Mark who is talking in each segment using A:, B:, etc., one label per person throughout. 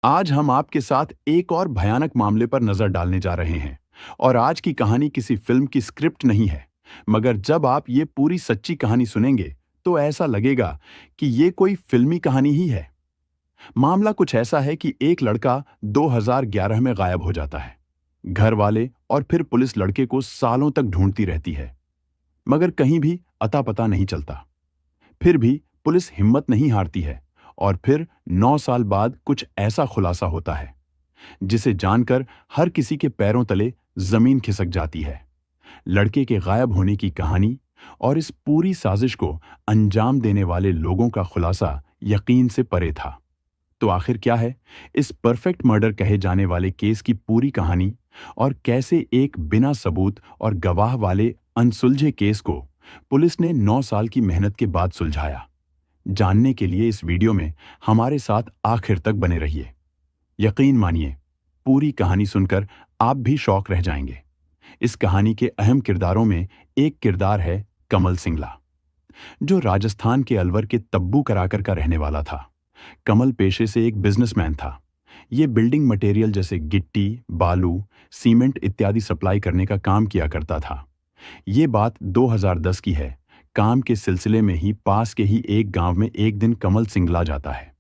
A: आज हम आपके साथ एक और भयानक मामले पर नजर डालने जा रहे हैं। और आज की कहानी किसी फिल्म की स्क्रिप्ट नहीं है, मगर जब आप ये पूरी सच्ची कहानी सुनेंगे तो ऐसा लगेगा कि ये कोई फिल्मी कहानी ही है। मामला कुछ ऐसा है कि एक लड़का 2011 में गायब हो जाता है। घर वाले और फिर पुलिस लड़के को सालों तक ढूंढती रहती है, मगर कहीं भी अता पता नहीं चलता। फिर भी पुलिस हिम्मत नहीं हारती है, और फिर 9 साल बाद कुछ ऐसा खुलासा होता है जिसे जानकर हर किसी के पैरों तले जमीन खिसक जाती है। लड़के के गायब होने की कहानी और इस पूरी साजिश को अंजाम देने वाले लोगों का खुलासा यकीन से परे था। तो आखिर क्या है इस परफेक्ट मर्डर कहे जाने वाले केस की पूरी कहानी, और कैसे एक बिना सबूत और गवाह वाले अनसुलझे केस को पुलिस ने 9 साल की मेहनत के बाद सुलझाया? जानने के लिए इस वीडियो में हमारे साथ आखिर तक बने रहिए। यकीन मानिए, पूरी कहानी सुनकर आप भी शॉक रह जाएंगे। इस कहानी के अहम किरदारों में एक किरदार है कमल सिंगला, जो राजस्थान के अलवर के तब्बू कराकर का रहने वाला था। कमल पेशे से एक बिजनेसमैन था। ये बिल्डिंग मटेरियल जैसे गिट्टी, बालू, सीमेंट इत्यादि सप्लाई करने का काम किया करता था। ये बात 2010 की है। काम के सिलसिले में ही पास के ही एक गांव में एक दिन कमल सिंगला जाता है।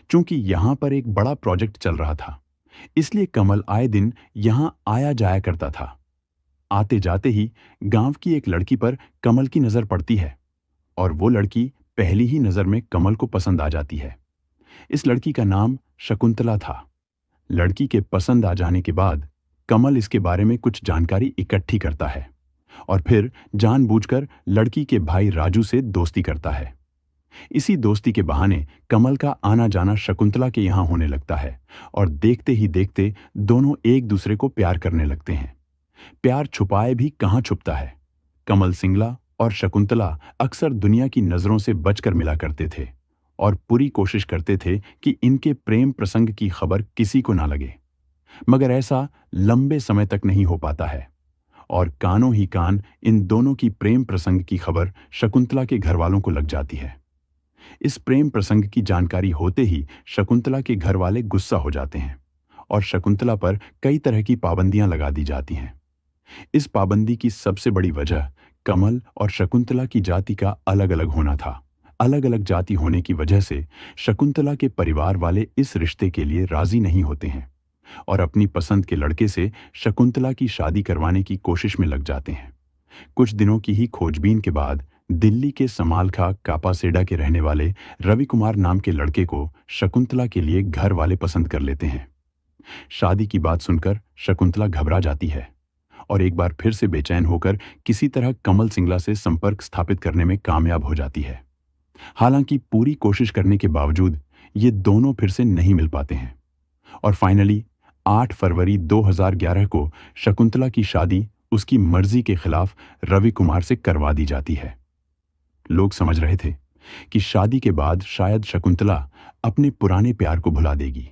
A: चूंकि यहां पर एक बड़ा प्रोजेक्ट चल रहा था, इसलिए कमल आए दिन यहां आया जाया करता था। आते जाते ही गांव की एक लड़की पर कमल की नजर पड़ती है, और वो लड़की पहली ही नजर में कमल को पसंद आ जाती है। इस लड़की का नाम शकुंतला था। लड़की के पसंद आ जाने के बाद कमल इसके बारे में कुछ जानकारी इकट्ठी करता है, और फिर जानबूझकर लड़की के भाई राजू से दोस्ती करता है। इसी दोस्ती के बहाने कमल का आना जाना शकुंतला के यहां होने लगता है, और देखते ही देखते दोनों एक दूसरे को प्यार करने लगते हैं। प्यार छुपाए भी कहां छुपता है। कमल सिंगला और शकुंतला अक्सर दुनिया की नजरों से बचकर मिला करते थे, और पूरी कोशिश करते थे कि इनके प्रेम प्रसंग की खबर किसी को ना लगे। मगर ऐसा लंबे समय तक नहीं हो पाता है, और कानों ही कान इन दोनों की प्रेम प्रसंग की खबर शकुंतला के घर वालों को लग जाती है। इस प्रेम प्रसंग की जानकारी होते ही शकुंतला के घर वाले गुस्सा हो जाते हैं, और शकुंतला पर कई तरह की पाबंदियां लगा दी जाती हैं। इस पाबंदी की सबसे बड़ी वजह कमल और शकुंतला की जाति का अलग अलग होना था। अलग अलग जाति होने की वजह से शकुंतला के परिवार वाले इस रिश्ते के लिए राजी नहीं होते हैं, और अपनी पसंद के लड़के से शकुंतला की शादी करवाने की कोशिश में लग जाते हैं। कुछ दिनों की ही खोजबीन के बाद दिल्ली के समालखा कापासेडा के रहने वाले रवि कुमार नाम के लड़के को शकुंतला के लिए घर वाले पसंद कर लेते हैं। शादी की बात सुनकर शकुंतला घबरा जाती है, और एक बार फिर से बेचैन होकर किसी तरह कमल सिंगला से संपर्क स्थापित करने में कामयाब हो जाती है। हालांकि पूरी कोशिश करने के बावजूद ये दोनों फिर से नहीं मिल पाते हैं, और फाइनली 8 फरवरी 2011 को शकुंतला की शादी उसकी मर्जी के खिलाफ रवि कुमार से करवा दी जाती है। लोग समझ रहे थे कि शादी के बाद शायद शकुंतला अपने पुराने प्यार को भुला देगी,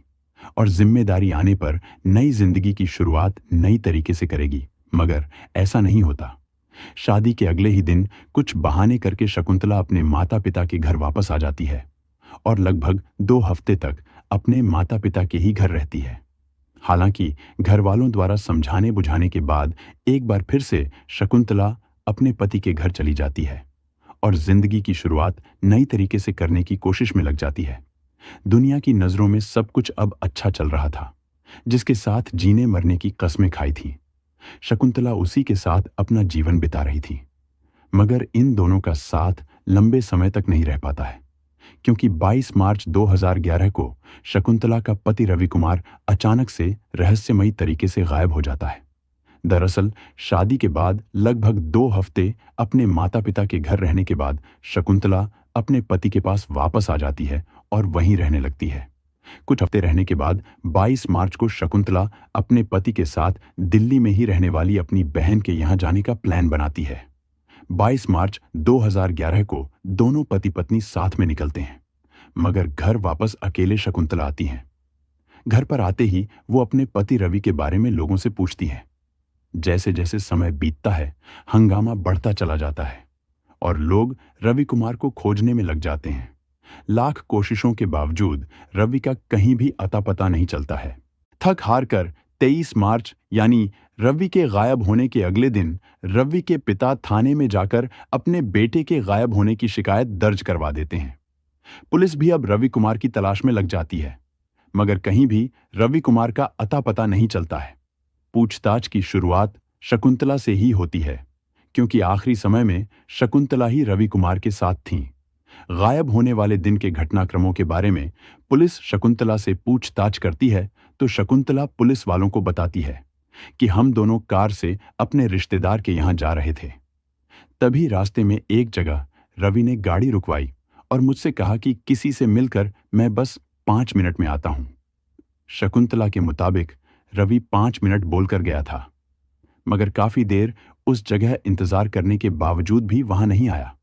A: और जिम्मेदारी आने पर नई जिंदगी की शुरुआत नई तरीके से करेगी, मगर ऐसा नहीं होता। शादी के अगले ही दिन कुछ बहाने करके शकुंतला अपने माता पिता के घर वापस आ जाती है, और लगभग 2 हफ्ते तक अपने माता पिता के ही घर रहती है। हालांकि घर वालों द्वारा समझाने बुझाने के बाद एक बार फिर से शकुंतला अपने पति के घर चली जाती है, और जिंदगी की शुरुआत नई तरीके से करने की कोशिश में लग जाती है। दुनिया की नजरों में सब कुछ अब अच्छा चल रहा था, जिसके साथ जीने मरने की कस्में खाई थी। शकुंतला उसी के साथ अपना जीवन बिता रही थी। मगर इन दोनों का साथ लंबे समय तक नहीं रह पाता है, क्योंकि 22 मार्च 2011 को शकुंतला का पति रवि कुमार अचानक से रहस्यमयी तरीके से गायब हो जाता है। दरअसल शादी के बाद लगभग 2 हफ्ते अपने माता पिता के घर रहने के बाद शकुंतला अपने पति के पास वापस आ जाती है, और वहीं रहने लगती है। कुछ हफ्ते रहने के बाद 22 मार्च को शकुंतला अपने पति के साथ दिल्ली में ही रहने वाली अपनी बहन के यहां जाने का प्लान बनाती है। 22 मार्च 2011 को दोनों पति पत्नी साथ में निकलते हैं, मगर घर वापस अकेले शकुंतला आती हैं। घर पर आते ही वो अपने पति रवि के बारे में लोगों से पूछती हैं। जैसे जैसे समय बीतता है, हंगामा बढ़ता चला जाता है, और लोग रवि कुमार को खोजने में लग जाते हैं। लाख कोशिशों के बावजूद रवि का कहीं भी अता पता नहीं चलता है। थक हार कर 23 मार्च यानी रवि के गायब होने के अगले दिन रवि के पिता थाने में जाकर अपने बेटे के गायब होने की शिकायत दर्ज करवा देते हैं। पुलिस भी अब रवि कुमार की तलाश में लग जाती है, मगर कहीं भी रवि कुमार का अता पता नहीं चलता है। पूछताछ की शुरुआत शकुंतला से ही होती है, क्योंकि आखिरी समय में शकुंतला ही रवि कुमार के साथ थीं। गायब होने वाले दिन के घटनाक्रमों के बारे में पुलिस शकुंतला से पूछताछ करती है तो शकुंतला पुलिस वालों को बताती है कि हम दोनों कार से अपने रिश्तेदार के यहां जा रहे थे। तभी रास्ते में एक जगह रवि ने गाड़ी रुकवाई और मुझसे कहा कि किसी से मिलकर मैं बस 5 मिनट में आता हूं। शकुंतला के मुताबिक रवि 5 मिनट बोलकर गया था, मगर काफी देर उस जगह इंतजार करने के बावजूद भी वहां नहीं आया।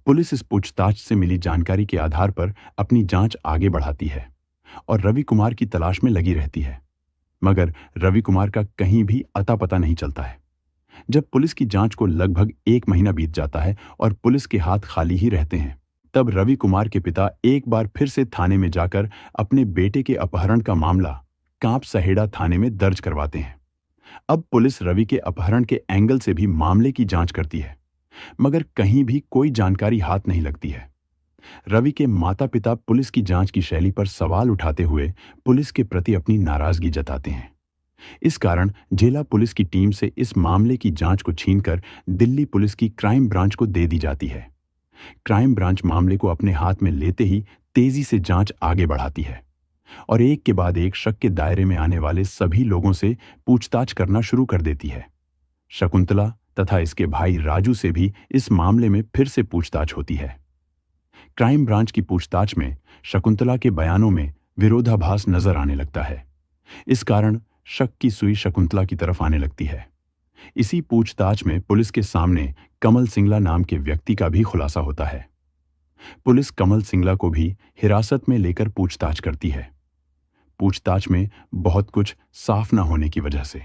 A: पुलिस इस पूछताछ से मिली जानकारी के आधार पर अपनी जांच आगे बढ़ाती है और रवि कुमार की तलाश में लगी रहती है, मगर रवि कुमार का कहीं भी अता पता नहीं चलता है। जब पुलिस की जांच को लगभग 1 महीना बीत जाता है और पुलिस के हाथ खाली ही रहते हैं, तब रवि कुमार के पिता एक बार फिर से थाने में जाकर अपने बेटे के अपहरण का मामला कांप सहेड़ा थाने में दर्ज करवाते हैं। अब पुलिस रवि के अपहरण के एंगल से भी मामले की जांच करती है, मगर कहीं भी कोई जानकारी हाथ नहीं लगती है। रवि के माता पिता पुलिस की जांच की शैली पर सवाल उठाते हुए पुलिस के प्रति अपनी नाराजगी जताते हैं। इस कारण जिला पुलिस की टीम से इस मामले की जांच को छीनकर दिल्ली पुलिस की क्राइम ब्रांच को दे दी जाती है। क्राइम ब्रांच मामले को अपने हाथ में लेते ही तेजी से जांच आगे बढ़ाती है और एक के बाद एक शक के दायरे में आने वाले सभी लोगों से पूछताछ करना शुरू कर देती है। शकुंतला तथा इसके भाई राजू से भी इस मामले में फिर से पूछताछ होती है। क्राइम ब्रांच की पूछताछ में शकुंतला के बयानों में विरोधाभास नजर आने लगता है। इस कारण शक की सुई शकुंतला की तरफ आने लगती है। इसी पूछताछ में पुलिस के सामने कमल सिंगला नाम के व्यक्ति का भी खुलासा होता है। पुलिस कमल सिंगला को भी हिरासत में लेकर पूछताछ करती है। पूछताछ में बहुत कुछ साफ न होने की वजह से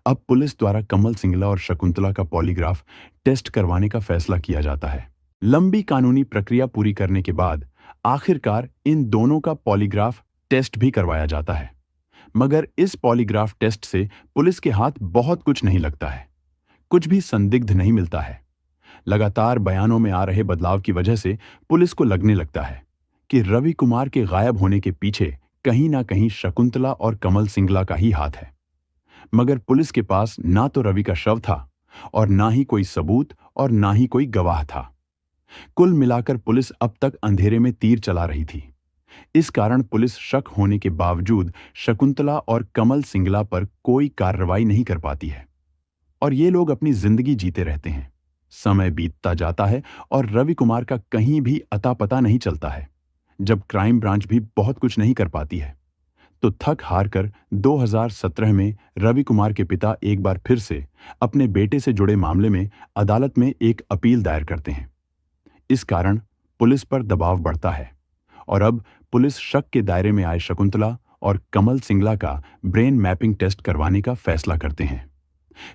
A: अब पुलिस द्वारा कमल सिंगला और शकुंतला का पॉलीग्राफ टेस्ट करवाने का फैसला किया जाता है। लंबी कानूनी प्रक्रिया पूरी करने के बाद आखिरकार इन दोनों का पॉलीग्राफ टेस्ट भी करवाया जाता है, मगर इस पॉलीग्राफ टेस्ट से पुलिस के हाथ बहुत कुछ नहीं लगता है। कुछ भी संदिग्ध नहीं मिलता है। लगातार बयानों में आ रहे बदलाव की वजह से पुलिस को लगने लगता है कि रवि कुमार के गायब होने के पीछे कहीं ना कहीं शकुंतला और कमल सिंगला का ही हाथ है। मगर पुलिस के पास ना तो रवि का शव था और ना ही कोई सबूत और ना ही कोई गवाह था। कुल मिलाकर पुलिस अब तक अंधेरे में तीर चला रही थी। इस कारण पुलिस शक होने के बावजूद शकुंतला और कमल सिंगला पर कोई कार्रवाई नहीं कर पाती है और ये लोग अपनी जिंदगी जीते रहते हैं। समय बीतता जाता है और रवि कुमार का कहीं भी अता पता नहीं चलता है। जब क्राइम ब्रांच भी बहुत कुछ नहीं कर पाती है, तो थक हार कर 2017 में रवि कुमार के पिता एक बार फिर से अपने बेटे से जुड़े मामले में अदालत में एक अपील दायर करते हैं। इस कारण पुलिस पर दबाव बढ़ता है और अब पुलिस शक के दायरे में आए शकुंतला और कमल सिंगला का ब्रेन मैपिंग टेस्ट करवाने का फैसला करते हैं।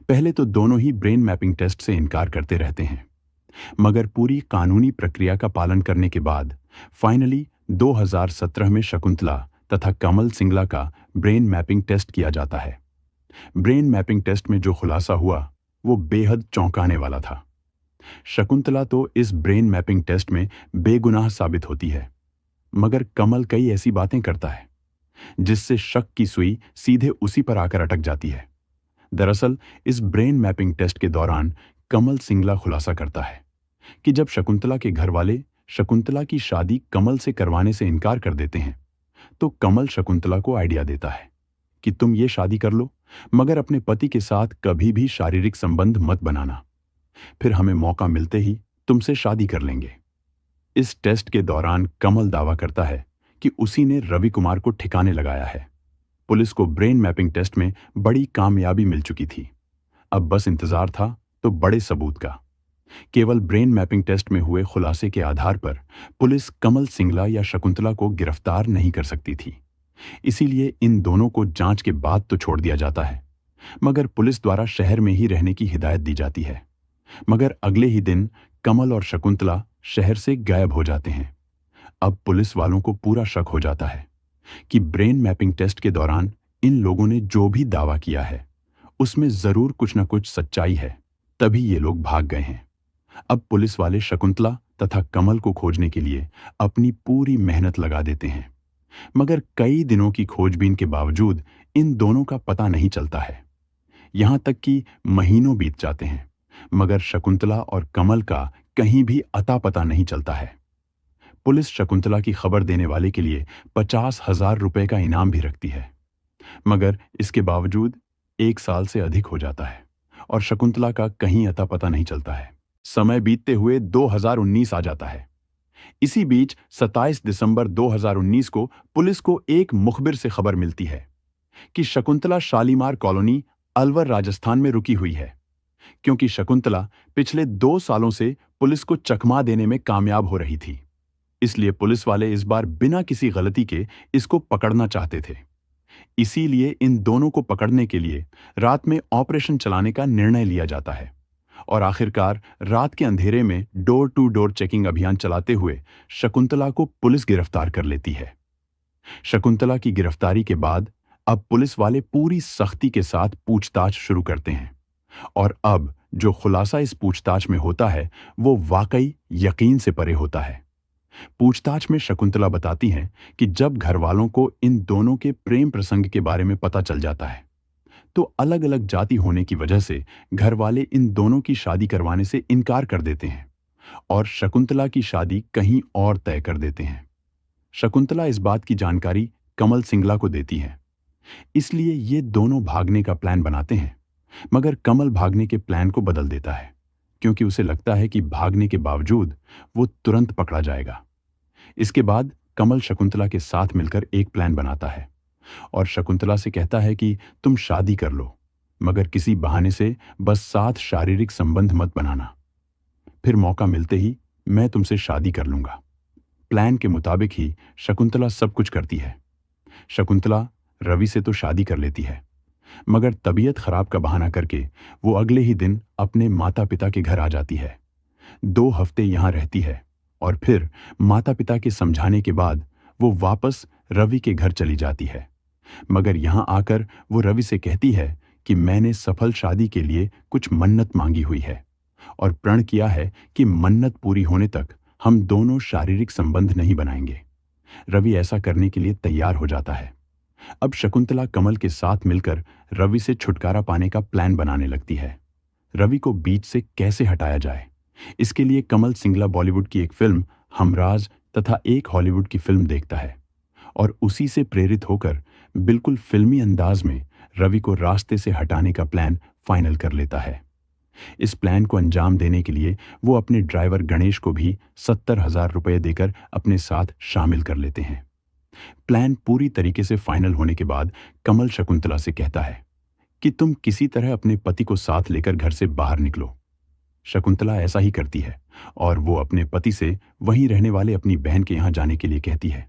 A: पहले तो दोनों ही ब्रेन मैपिंग टेस्ट से इनकार करते रहते हैं, मगर पूरी कानूनी प्रक्रिया का पालन करने के बाद फाइनली 2017 में शकुंतला तथा कमल सिंगला का ब्रेन मैपिंग टेस्ट किया जाता है। ब्रेन मैपिंग टेस्ट में जो खुलासा हुआ वो बेहद चौंकाने वाला था। शकुंतला तो इस ब्रेन मैपिंग टेस्ट में बेगुनाह साबित होती है, मगर कमल कई ऐसी बातें करता है जिससे शक की सुई सीधे उसी पर आकर अटक जाती है। दरअसल इस ब्रेन मैपिंग टेस्ट के दौरान कमल सिंगला खुलासा करता है कि जब शकुंतला के घर वाले शकुंतला की शादी कमल से करवाने से इनकार कर देते हैं, तो कमल शकुंतला को आइडिया देता है कि तुम ये शादी कर लो, मगर अपने पति के साथ कभी भी शारीरिक संबंध मत बनाना, फिर हमें मौका मिलते ही तुमसे शादी कर लेंगे। इस टेस्ट के दौरान कमल दावा करता है कि उसी ने रवि कुमार को ठिकाने लगाया है। पुलिस को ब्रेन मैपिंग टेस्ट में बड़ी कामयाबी मिल चुकी थी। अब बस इंतजार था तो बड़े सबूत का। केवल ब्रेन मैपिंग टेस्ट में हुए खुलासे के आधार पर पुलिस कमल सिंगला या शकुंतला को गिरफ्तार नहीं कर सकती थी। इसीलिए इन दोनों को जांच के बाद तो छोड़ दिया जाता है, मगर पुलिस द्वारा शहर में ही रहने की हिदायत दी जाती है। मगर अगले ही दिन कमल और शकुंतला शहर से गायब हो जाते हैं। अब पुलिस वालों को पूरा शक हो जाता है कि ब्रेन मैपिंग टेस्ट के दौरान इन लोगों ने जो भी दावा किया है उसमें जरूर कुछ न कुछ सच्चाई है, तभी ये लोग भाग गए हैं। अब पुलिस वाले शकुंतला तथा कमल को खोजने के लिए अपनी पूरी मेहनत लगा देते हैं, मगर कई दिनों की खोजबीन के बावजूद इन दोनों का पता नहीं चलता है। यहां तक कि महीनों बीत जाते हैं, मगर शकुंतला और कमल का कहीं भी अता पता नहीं चलता है। पुलिस शकुंतला की खबर देने वाले के लिए 50,000 रुपए का इनाम भी रखती है, मगर इसके बावजूद 1 साल से अधिक हो जाता है और शकुंतला का कहीं अता पता नहीं चलता है। समय बीतते हुए 2019 आ जाता है। इसी बीच 27 दिसंबर 2019 को पुलिस को एक मुखबिर से खबर मिलती है कि शकुंतला शालीमार कॉलोनी, अलवर, राजस्थान में रुकी हुई है, क्योंकि शकुंतला पिछले 2 सालों से पुलिस को चकमा देने में कामयाब हो रही थी। इसलिए पुलिस वाले इस बार बिना किसी गलती के इसको पकड़ना चाहते थे। इसीलिए इन दोनों को पकड़ने के लिए रात में ऑपरेशन चलाने का निर्णय लिया जाता है और आखिरकार रात के अंधेरे में डोर टू डोर चेकिंग अभियान चलाते हुए शकुंतला को पुलिस गिरफ्तार कर लेती है। शकुंतला की गिरफ्तारी के बाद अब पुलिस वाले पूरी सख्ती के साथ पूछताछ शुरू करते हैं और अब जो खुलासा इस पूछताछ में होता है वो वाकई यकीन से परे होता है। पूछताछ में शकुंतला बताती हैं कि जब घर वालों को इन दोनों के प्रेम प्रसंग के बारे में पता चल जाता है तो अलग अलग जाति होने की वजह से घर वाले इन दोनों की शादी करवाने से इनकार कर देते हैं और शकुंतला की शादी कहीं और तय कर देते हैं। शकुंतला इस बात की जानकारी कमल सिंगला को देती है, इसलिए ये दोनों भागने का प्लान बनाते हैं, मगर कमल भागने के प्लान को बदल देता है क्योंकि उसे लगता है कि भागने के बावजूद वो तुरंत पकड़ा जाएगा। इसके बाद कमल शकुंतला के साथ मिलकर एक प्लान बनाता है और शकुंतला से कहता है कि तुम शादी कर लो, मगर किसी बहाने से बस साथ शारीरिक संबंध मत बनाना, फिर मौका मिलते ही मैं तुमसे शादी कर लूंगा। प्लान के मुताबिक ही शकुंतला सब कुछ करती है। शकुंतला रवि से तो शादी कर लेती है, मगर तबीयत खराब का बहाना करके वो अगले ही दिन अपने माता पिता के घर आ जाती है। 2 हफ्ते यहां रहती है और फिर माता पिता के समझाने के बाद वो वापस रवि के घर चली जाती है, मगर यहां आकर वो रवि से कहती है कि मैंने सफल शादी के लिए कुछ मन्नत मांगी हुई है और प्रण किया है कि मन्नत पूरी होने तक हम दोनों शारीरिक संबंध नहीं बनाएंगे। रवि ऐसा करने के लिए तैयार हो जाता है। अब शकुंतला कमल के साथ मिलकर रवि से छुटकारा पाने का प्लान बनाने लगती है। रवि को बीच से कैसे हटाया जाए, इसके लिए कमल सिंगला बॉलीवुड की एक फिल्म हमराज तथा एक हॉलीवुड की फिल्म देखता है और उसी से प्रेरित होकर बिल्कुल फिल्मी अंदाज में रवि को रास्ते से हटाने का प्लान फाइनल कर लेता है। इस प्लान को अंजाम देने के लिए वो अपने ड्राइवर गणेश को भी 70,000 रुपए देकर अपने साथ शामिल कर लेते हैं। प्लान पूरी तरीके से फाइनल होने के बाद कमल शकुंतला से कहता है कि तुम किसी तरह अपने पति को साथ लेकर घर से बाहर निकलो। शकुंतला ऐसा ही करती है और वो अपने पति से वहीं रहने वाले अपनी बहन के यहां जाने के लिए कहती है।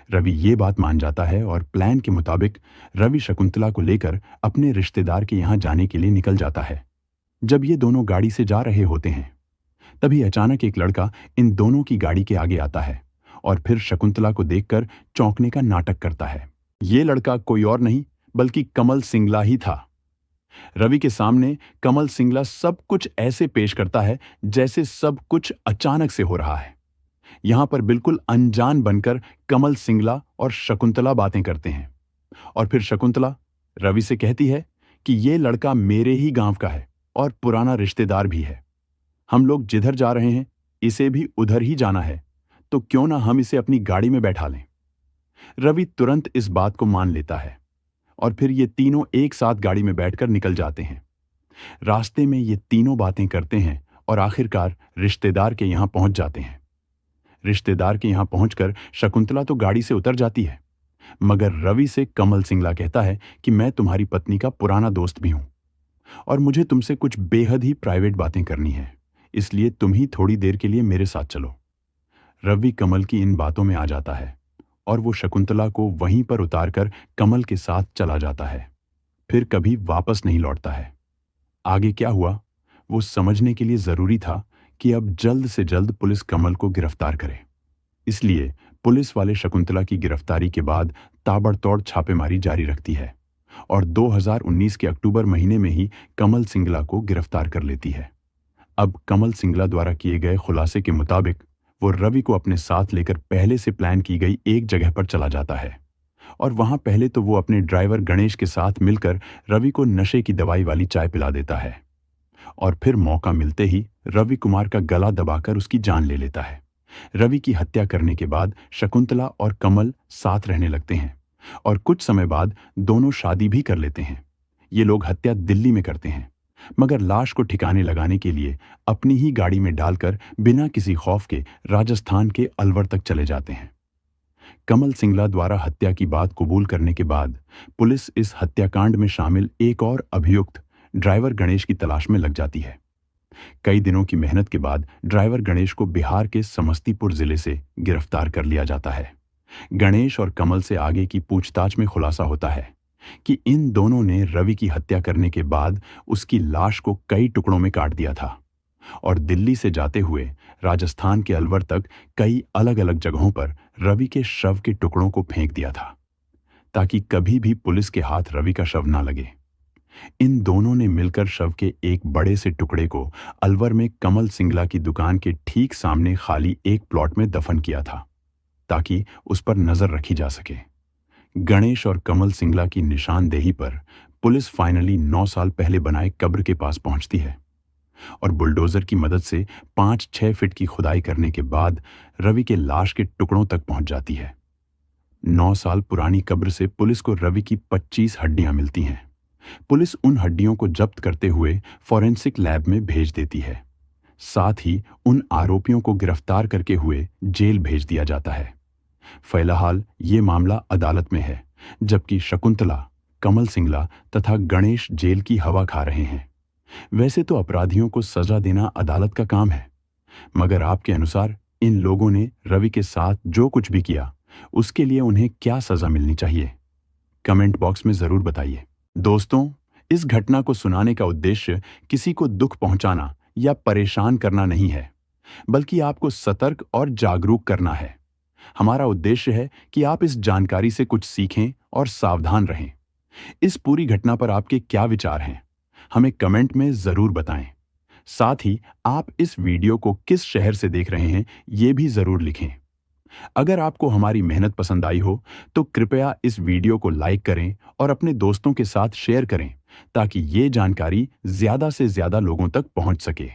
A: रवि ये बात मान जाता है और प्लान के मुताबिक रवि शकुंतला को लेकर अपने रिश्तेदार के यहां जाने के लिए निकल जाता है। जब ये दोनों गाड़ी से जा रहे होते हैं तभी अचानक एक लड़का इन दोनों की गाड़ी के आगे आता है और फिर शकुंतला को देखकर चौंकने का नाटक करता है। ये लड़का कोई और नहीं बल्कि कमल सिंगला ही था। रवि के सामने कमल सिंगला सब कुछ ऐसे पेश करता है जैसे सब कुछ अचानक से हो रहा है। यहां पर बिल्कुल अनजान बनकर कमल सिंगला और शकुंतला बातें करते हैं और फिर शकुंतला रवि से कहती है कि ये लड़का मेरे ही गांव का है और पुराना रिश्तेदार भी है। हम लोग जिधर जा रहे हैं इसे भी उधर ही जाना है, तो क्यों ना हम इसे अपनी गाड़ी में बैठा लें। रवि तुरंत इस बात को मान लेता है और फिर ये तीनों एक साथ गाड़ी में बैठकर निकल जाते हैं। रास्ते में ये तीनों बातें करते हैं और आखिरकार रिश्तेदार के यहां पहुंच जाते हैं। रिश्तेदार के यहां पहुंचकर शकुंतला तो गाड़ी से उतर जाती है, मगर रवि से कमल सिंगला कहता है कि मैं तुम्हारी पत्नी का पुराना दोस्त भी हूं और मुझे तुमसे कुछ बेहद ही प्राइवेट बातें करनी है, इसलिए तुम ही थोड़ी देर के लिए मेरे साथ चलो। रवि कमल की इन बातों में आ जाता है और वो शकुंतला को वहीं पर उतारकर कमल के साथ चला जाता है, फिर कभी वापस नहीं लौटता है। आगे क्या हुआ वो समझने के लिए जरूरी था कि अब जल्द से जल्द पुलिस कमल को गिरफ्तार करे। इसलिए पुलिस वाले शकुंतला की गिरफ्तारी के बाद ताबड़तोड़ छापेमारी जारी रखती है और 2019 के अक्टूबर महीने में ही कमल सिंगला को गिरफ्तार कर लेती है। अब कमल सिंगला द्वारा किए गए खुलासे के मुताबिक वो रवि को अपने साथ लेकर पहले से प्लान की गई एक जगह पर चला जाता है और वहां पहले तो वो अपने ड्राइवर गणेश के साथ मिलकर रवि को नशे की दवाई वाली चाय पिला देता है और फिर मौका मिलते ही रवि कुमार का गला दबाकर उसकी जान ले लेता है। रवि की हत्या करने के बाद शकुंतला और कमल साथ रहने लगते हैं और कुछ समय बाद दोनों शादी भी कर लेते हैं। ये लोग हत्या दिल्ली में करते हैं, मगर लाश को ठिकाने लगाने के लिए अपनी ही गाड़ी में डालकर बिना किसी खौफ के राजस्थान के अलवर तक चले जाते हैं। कमल सिंगला द्वारा हत्या की बात कबूल करने के बाद पुलिस इस हत्याकांड में शामिल एक और अभियुक्त ड्राइवर गणेश की तलाश में लग जाती है। कई दिनों की मेहनत के बाद ड्राइवर गणेश को बिहार के समस्तीपुर जिले से गिरफ्तार कर लिया जाता है। गणेश और कमल से आगे की पूछताछ में खुलासा होता है कि इन दोनों ने रवि की हत्या करने के बाद उसकी लाश को कई टुकड़ों में काट दिया था और दिल्ली से जाते हुए राजस्थान के अलवर तक कई अलग अलग जगहों पर रवि के शव के टुकड़ों को फेंक दिया था ताकि कभी भी पुलिस के हाथ रवि का शव ना लगे। इन दोनों ने मिलकर शव के एक बड़े से टुकड़े को अलवर में कमल सिंगला की दुकान के ठीक सामने खाली एक प्लॉट में दफन किया था ताकि उस पर नजर रखी जा सके। गणेश और कमल सिंगला की निशानदेही पर पुलिस फाइनली 9 साल पहले बनाए कब्र के पास पहुंचती है और बुलडोजर की मदद से 5-6 फीट की खुदाई करने के बाद रवि के लाश के टुकड़ों तक पहुंच जाती है। 9 साल पुरानी कब्र से पुलिस को रवि की 25 हड्डियां मिलती हैं। पुलिस उन हड्डियों को जब्त करते हुए फॉरेंसिक लैब में भेज देती है। साथ ही उन आरोपियों को गिरफ्तार करके हुए जेल भेज दिया जाता है। फिलहाल ये मामला अदालत में है, जबकि शकुंतला, कमल सिंगला तथा गणेश जेल की हवा खा रहे हैं। वैसे तो अपराधियों को सजा देना अदालत का काम है, मगर आपके अनुसार इन लोगों ने रवि के साथ जो कुछ भी किया उसके लिए उन्हें क्या सजा मिलनी चाहिए? कमेंट बॉक्स में जरूर बताइए। दोस्तों, इस घटना को सुनाने का उद्देश्य किसी को दुख पहुंचाना या परेशान करना नहीं है, बल्कि आपको सतर्क और जागरूक करना है। हमारा उद्देश्य है कि आप इस जानकारी से कुछ सीखें और सावधान रहें। इस पूरी घटना पर आपके क्या विचार हैं? हमें कमेंट में जरूर बताएं। साथ ही आप इस वीडियो को किस शहर से देख रहे हैं, ये भी जरूर लिखें। अगर आपको हमारी मेहनत पसंद आई हो तो कृपया इस वीडियो को लाइक करें और अपने दोस्तों के साथ शेयर करें ताकि ये जानकारी ज्यादा से ज्यादा लोगों तक पहुंच सके।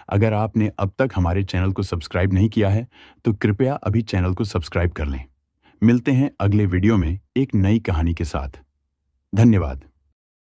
A: अगर आपने अब तक हमारे चैनल को सब्सक्राइब नहीं किया है तो कृपया अभी चैनल को सब्सक्राइब कर लें। मिलते हैं अगले वीडियो में एक नई कहानी के साथ। धन्यवाद।